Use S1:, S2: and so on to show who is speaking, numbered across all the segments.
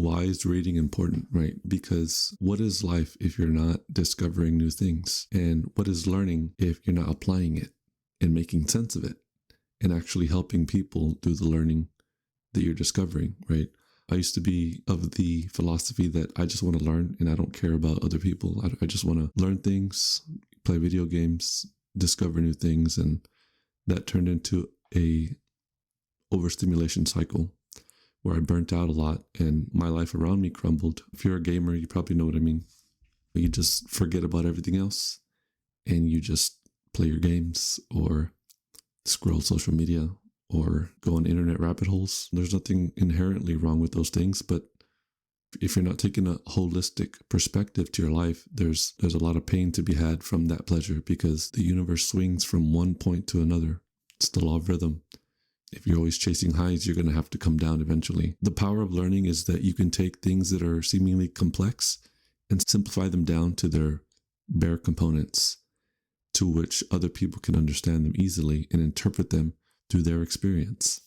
S1: Why is reading important, right? Because what is life if you're not discovering new things? And what is learning if you're not applying it and making sense of it and actually helping people do the learning that you're discovering, right? I used to be of the philosophy that I just want to learn and I don't care about other people. I just want to learn things, play video games, discover new things. And that turned into a overstimulation cycle where I burnt out a lot and my life around me crumbled. If you're a gamer, you probably know what I mean. You just forget about everything else and you just play your games or scroll social media or go on internet rabbit holes. There's nothing inherently wrong with those things, but if you're not taking a holistic perspective to your life, there's a lot of pain to be had from that pleasure because the universe swings from one point to another. It's the law of rhythm. If you're always chasing highs, you're going to have to come down eventually. The power of learning is that you can take things that are seemingly complex and simplify them down to their bare components, to which other people can understand them easily and interpret them through their experience.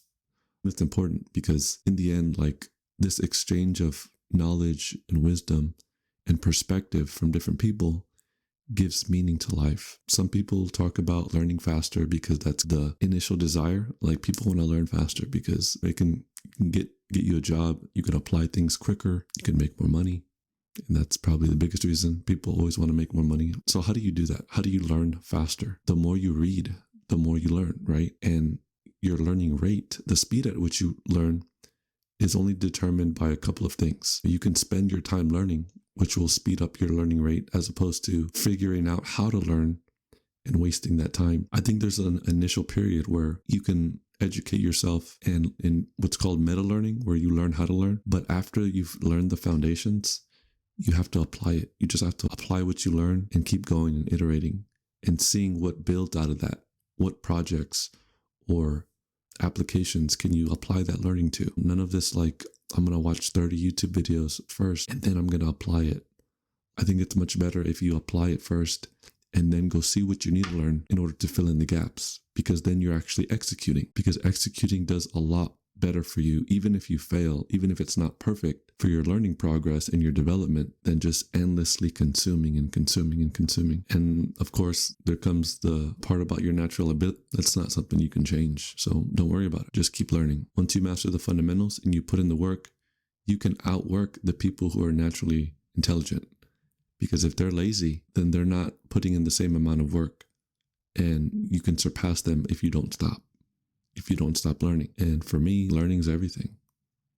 S1: It's important because in the end, like this exchange of knowledge and wisdom and perspective from different people gives meaning to life. Some people talk about learning faster because that's the initial desire. Like people want to learn faster because it can get you a job. You can apply things quicker. You can make more money. And that's probably the biggest reason people always want to make more money. So how do you do that? How do you learn faster? The more you read, the more you learn, right? And your learning rate, the speed at which you learn, is only determined by a couple of things. You can spend your time learning, which will speed up your learning rate, as opposed to figuring out how to learn and wasting that time. I think there's an initial period where you can educate yourself and in what's called meta learning, where you learn how to learn. But after you've learned the foundations, you have to apply it. You just have to apply what you learn and keep going and iterating and seeing what builds out of that. What projects or applications can you apply that learning to? None of this like, I'm going to watch 30 YouTube videos first and then I'm going to apply it. I think it's much better if you apply it first and then go see what you need to learn in order to fill in the gaps, because then you're actually executing, because executing does a lot better for you, even if you fail, even if it's not perfect for your learning progress and your development, than just endlessly consuming and consuming and consuming. And of course, there comes the part about your natural ability. That's not something you can change. So don't worry about it. Just keep learning. Once you master the fundamentals and you put in the work, you can outwork the people who are naturally intelligent. Because if they're lazy, then they're not putting in the same amount of work. And you can surpass them if you don't stop. If you don't stop learning. And for me, learning is everything,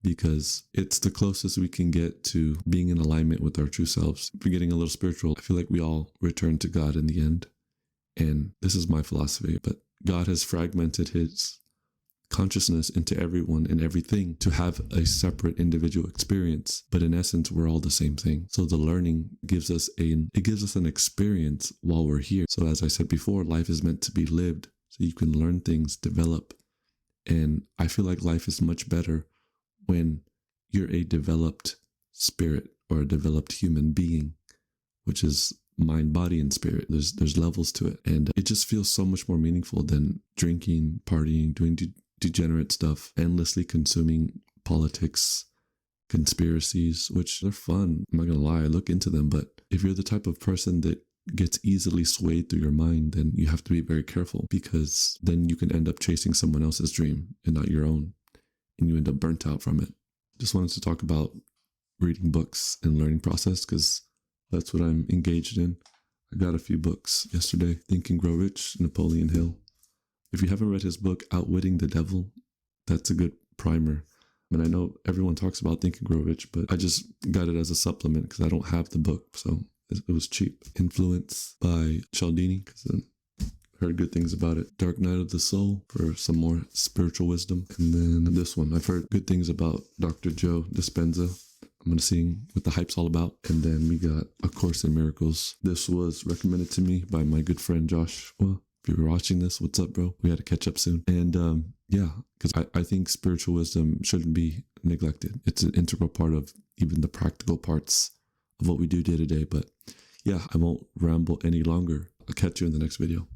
S1: because it's the closest we can get to being in alignment with our true selves. If we're getting a little spiritual, I feel like we all return to God in the end. And this is my philosophy, but God has fragmented his consciousness into everyone and everything to have a separate individual experience. But in essence, we're all the same thing. So the learning gives us an experience while we're here. So as I said before, life is meant to be lived so you can learn things, develop. And I feel like life is much better when you're a developed spirit or a developed human being, which is mind, body, and spirit. There's levels to it. And it just feels so much more meaningful than drinking, partying, doing degenerate stuff, endlessly consuming politics, conspiracies, which they're fun. I'm not going to lie, I look into them. But if you're the type of person that gets easily swayed through your mind, then you have to be very careful, because then you can end up chasing someone else's dream and not your own, and you end up burnt out from it. Just wanted to talk about reading books and learning process, because that's what I'm engaged in. I got a few books yesterday. Think and Grow Rich, Napoleon Hill. If you haven't read his book, Outwitting the Devil, that's a good primer. I mean, I know everyone talks about Think and Grow Rich, but I just got it as a supplement because I don't have the book, so it was cheap. Influence by Cialdini, because I heard good things about it. Dark Night of the Soul for some more spiritual wisdom. And then this one, I've heard good things about Dr. Joe Dispenza. I'm going to see what the hype's all about. And then we got A Course in Miracles. This was recommended to me by my good friend Josh. Well, if you're watching this, what's up, bro? We got to catch up soon. And yeah, because I think spiritual wisdom shouldn't be neglected. It's an integral part of even the practical parts of what we do day to day. But yeah, I won't ramble any longer. I'll catch you in the next video.